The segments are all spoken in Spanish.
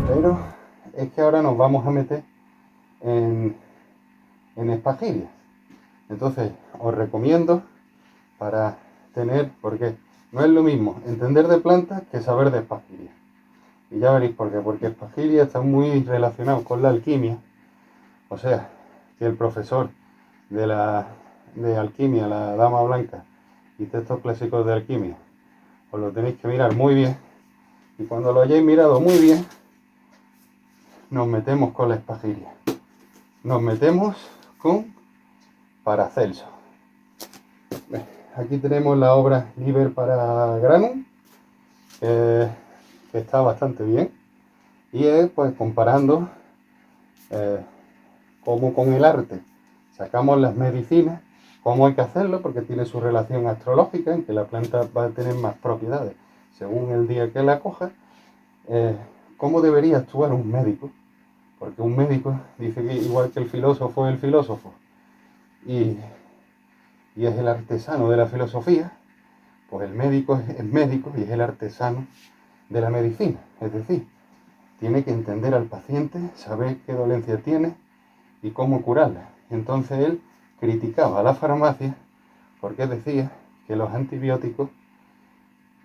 Pero es que ahora nos vamos a meter en espagilias. Entonces os recomiendo para tener, porque no es lo mismo entender de plantas que saber de espagilias. Y ya veréis por qué, porque espagilias está muy relacionado con la alquimia. O sea, que el profesor de alquimia, la Dama Blanca, y textos clásicos de alquimia, os lo tenéis que mirar muy bien. Y cuando lo hayáis mirado muy bien, nos metemos con la espagilia. Nos metemos con Paracelso. Aquí tenemos la obra Liber para Granum, que está bastante bien. Y es pues comparando cómo con el arte sacamos las medicinas, cómo hay que hacerlo, porque tiene su relación astrológica, en que la planta va a tener más propiedades según el día que la coja. Cómo debería actuar un médico, porque un médico dice que igual que el filósofo es el filósofo y es el artesano de la filosofía, pues el médico es médico y es el artesano de la medicina. Es decir, tiene que entender al paciente, saber qué dolencia tiene y cómo curarla. Entonces él criticaba a la farmacia porque decía que los antibióticos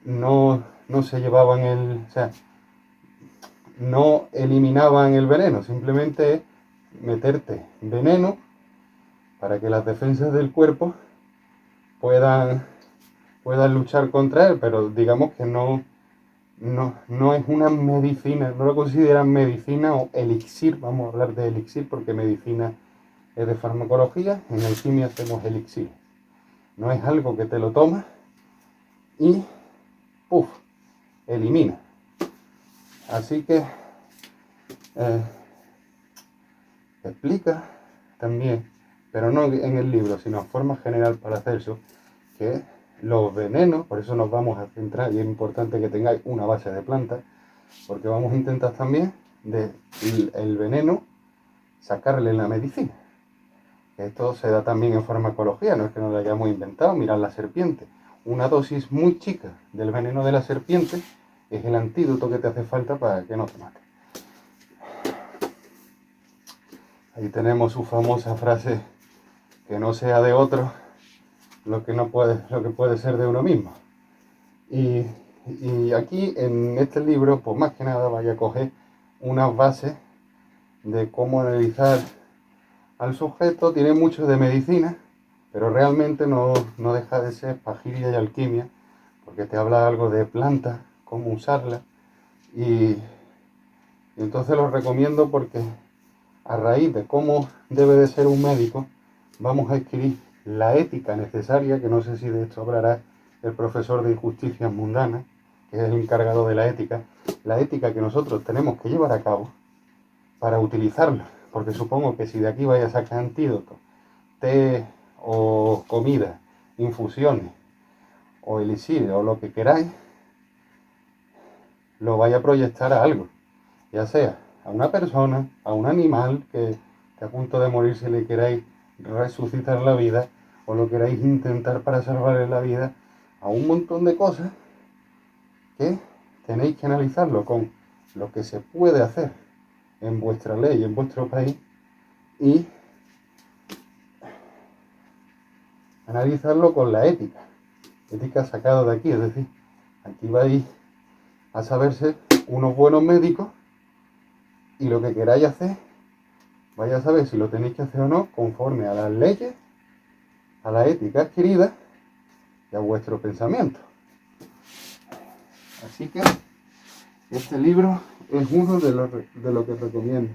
no se llevaban o sea, no eliminaban el veneno, simplemente meterte veneno para que las defensas del cuerpo puedan luchar contra él, pero digamos que no es una medicina, no lo consideran medicina o elixir. Vamos a hablar de elixir porque medicina es de farmacología, en alquimia hacemos elixir. No es algo que te lo tomas y ¡puf!, elimina. Así que explica también, pero no en el libro, sino en forma general Paracelso, que los venenos, por eso nos vamos a centrar, y es importante que tengáis una base de plantas, porque vamos a intentar también el veneno sacarle la medicina. Esto se da también en farmacología, no es que nos lo hayamos inventado. Mirad la serpiente. Una dosis muy chica del veneno de la serpiente es el antídoto que te hace falta para que no te mate. Ahí tenemos su famosa frase: que no sea de otro lo que puede ser de uno mismo. Y aquí en este libro, pues más que nada vaya a coger unas bases de cómo analizar al sujeto, tiene mucho de medicina, pero realmente no deja de ser pajiria y alquimia, porque te habla algo de plantas, cómo usarlas, y entonces lo recomiendo porque a raíz de cómo debe de ser un médico, vamos a escribir la ética necesaria, que no sé si de esto hablará el profesor de Injusticias Mundanas, que es el encargado de la ética que nosotros tenemos que llevar a cabo para utilizarla, porque supongo que si de aquí vais a sacar antídotos, té o comida, infusiones o elixir o lo que queráis, lo vais a proyectar a algo, ya sea a una persona, a un animal que a punto de morir si le queráis resucitar la vida o lo queráis intentar para salvarle la vida, a un montón de cosas que tenéis que analizarlo con lo que se puede hacer en vuestra ley, en vuestro país, y analizarlo con la ética sacada de aquí, es decir, aquí vais a saberse unos buenos médicos y lo que queráis hacer, vais a saber si lo tenéis que hacer o no conforme a las leyes, a la ética adquirida y a vuestro pensamiento. Así que este libro es uno de lo que recomiendo.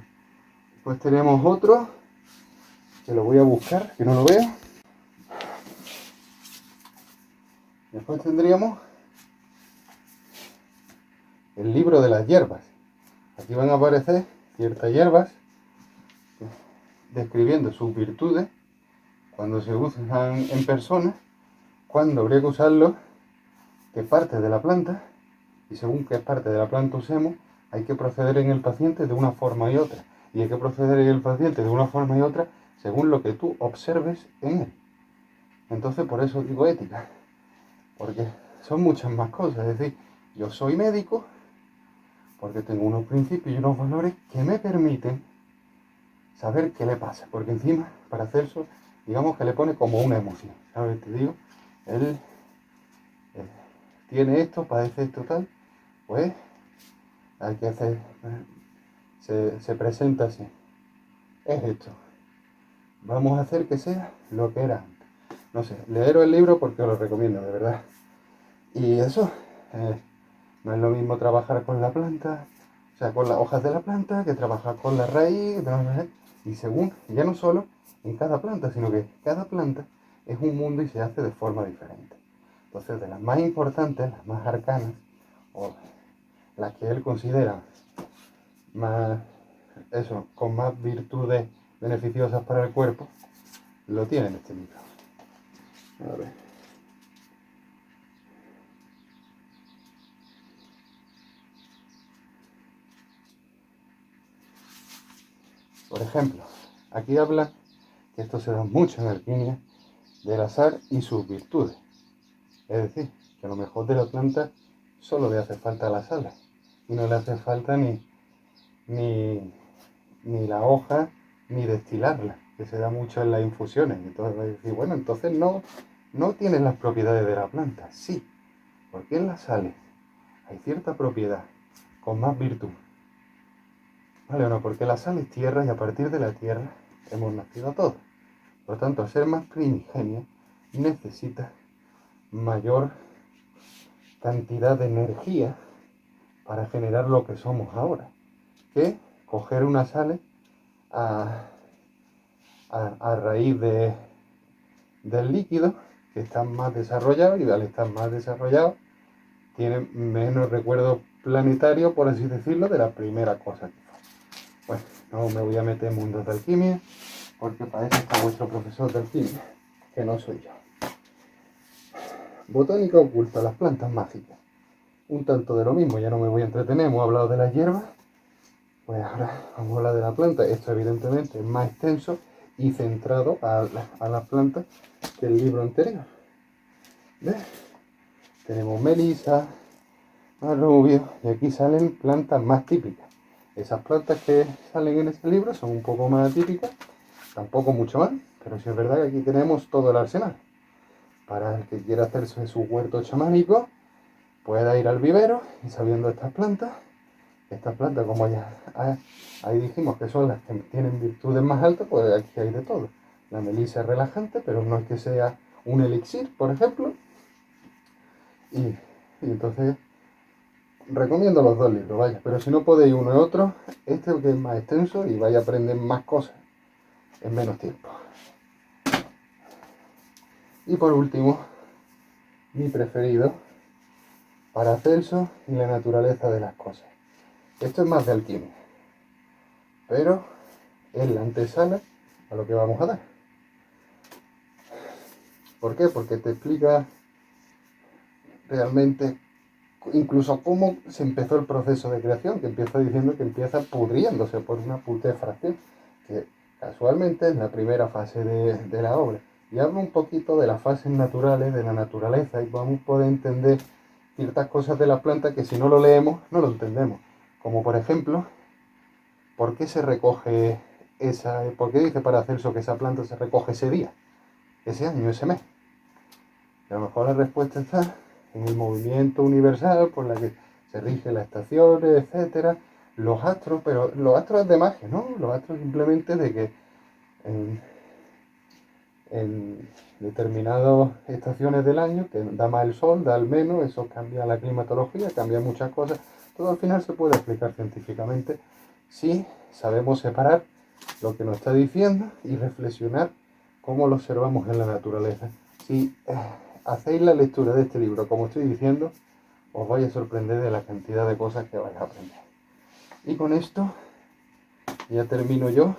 Después tenemos otro, que lo voy a buscar, que no lo veo. Después tendríamos el libro de las hierbas. Aquí van a aparecer ciertas hierbas describiendo sus virtudes, cuando se usan en personas, cuándo habría que usarlo, qué parte de la planta, y según qué parte de la planta usemos, hay que proceder en el paciente de una forma y otra. Y hay que proceder en el paciente de una forma y otra según lo que tú observes en él. Entonces, por eso digo ética, porque son muchas más cosas. Es decir, yo soy médico porque tengo unos principios y unos valores que me permiten saber qué le pasa. Porque encima, para hacer eso, digamos que le pone como una emoción. ¿Sabes? Te digo, él tiene esto, padece esto tal, pues hay que hacer, se presenta así. Es esto. Vamos a hacer que sea lo que era antes. No sé, leeros el libro porque os lo recomiendo, de verdad. Y eso, no es lo mismo trabajar con la planta, o sea, con las hojas de la planta, que trabajar con la raíz, y según, ya no solo en cada planta, sino que cada planta es un mundo y se hace de forma diferente. Entonces, de las más importantes, las más arcanas, o las que él considera más, eso, con más virtudes beneficiosas para el cuerpo, lo tiene en este libro. A ver. Por ejemplo, aquí habla, que esto se da mucho en alquimia, del azar y sus virtudes. Es decir, que a lo mejor de la planta solo le hace falta la sal y no le hace falta ni la hoja ni destilarla, que se da mucho en las infusiones. Entonces va a decir, bueno, entonces no tienes las propiedades de la planta. Sí, porque en las sales hay cierta propiedad con más virtud. ¿Vale o no? Porque la sal es tierra y a partir de la tierra hemos nacido todos. Por lo tanto, al ser más primigenia, necesita mayor cantidad de energía para generar lo que somos ahora, que coger unas sales a raíz del líquido, que están más desarrollados, y al estar más desarrollados tienen menos recuerdo planetario, por así decirlo, de la primera cosa que fue. Bueno, no me voy a meter en mundos de alquimia, porque para eso está vuestro profesor de alquimia, que no soy yo. Botánica oculta, las plantas mágicas. Un tanto de lo mismo, ya no me voy a entretener, hemos hablado de las hierbas, pues ahora vamos a hablar de la planta. Esto evidentemente es más extenso y centrado a las plantas que el libro anterior. ¿Ves? Tenemos melisa, marrubio, y aquí salen plantas más típicas. Esas plantas que salen en este libro son un poco más atípicas, tampoco mucho más, pero sí es verdad que aquí tenemos todo el arsenal. Para el que quiera hacerse su huerto chamánico, pueda ir al vivero y sabiendo estas plantas, Estas plantas, como ya ahí dijimos que son las que tienen virtudes más altas, pues aquí hay de todo. La melisa es relajante, pero no es que sea un elixir, por ejemplo. Y entonces recomiendo los dos libros, vaya. Pero si no podéis uno y otro, este que es más extenso y vais a aprender más cosas en menos tiempo. Y por último, mi preferido, Paracelso y la naturaleza de las cosas. Esto es más de alquimia, pero es la antesala a lo que vamos a dar. ¿Por qué? Porque te explica realmente incluso cómo se empezó el proceso de creación, que empieza diciendo que empieza pudriéndose por una putrefacción, que casualmente es la primera fase de la obra. Y habla un poquito de las fases naturales, de la naturaleza, y vamos a poder entender ciertas cosas de la planta que si no lo leemos, no lo entendemos. Como por ejemplo, ¿por qué se recoge por qué dice Paracelso que esa planta se recoge ese día, ese año, ese mes? Y a lo mejor la respuesta está en el movimiento universal por la que se rigen las estaciones, etcétera, los astros, pero los astros es de magia, ¿no? Los astros simplemente de que en determinadas estaciones del año, que da más el sol, da el menos, eso cambia la climatología, cambia muchas cosas. Todo al final se puede explicar científicamente si sabemos separar lo que nos está diciendo y reflexionar cómo lo observamos en la naturaleza. Si hacéis la lectura de este libro, como estoy diciendo, os vais a sorprender de la cantidad de cosas que vais a aprender. Y con esto ya termino yo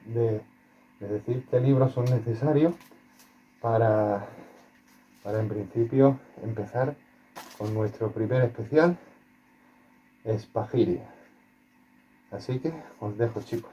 de decir qué libros son necesarios para en principio empezar con nuestro primer especial, Spagyria. Así que os dejo, chicos.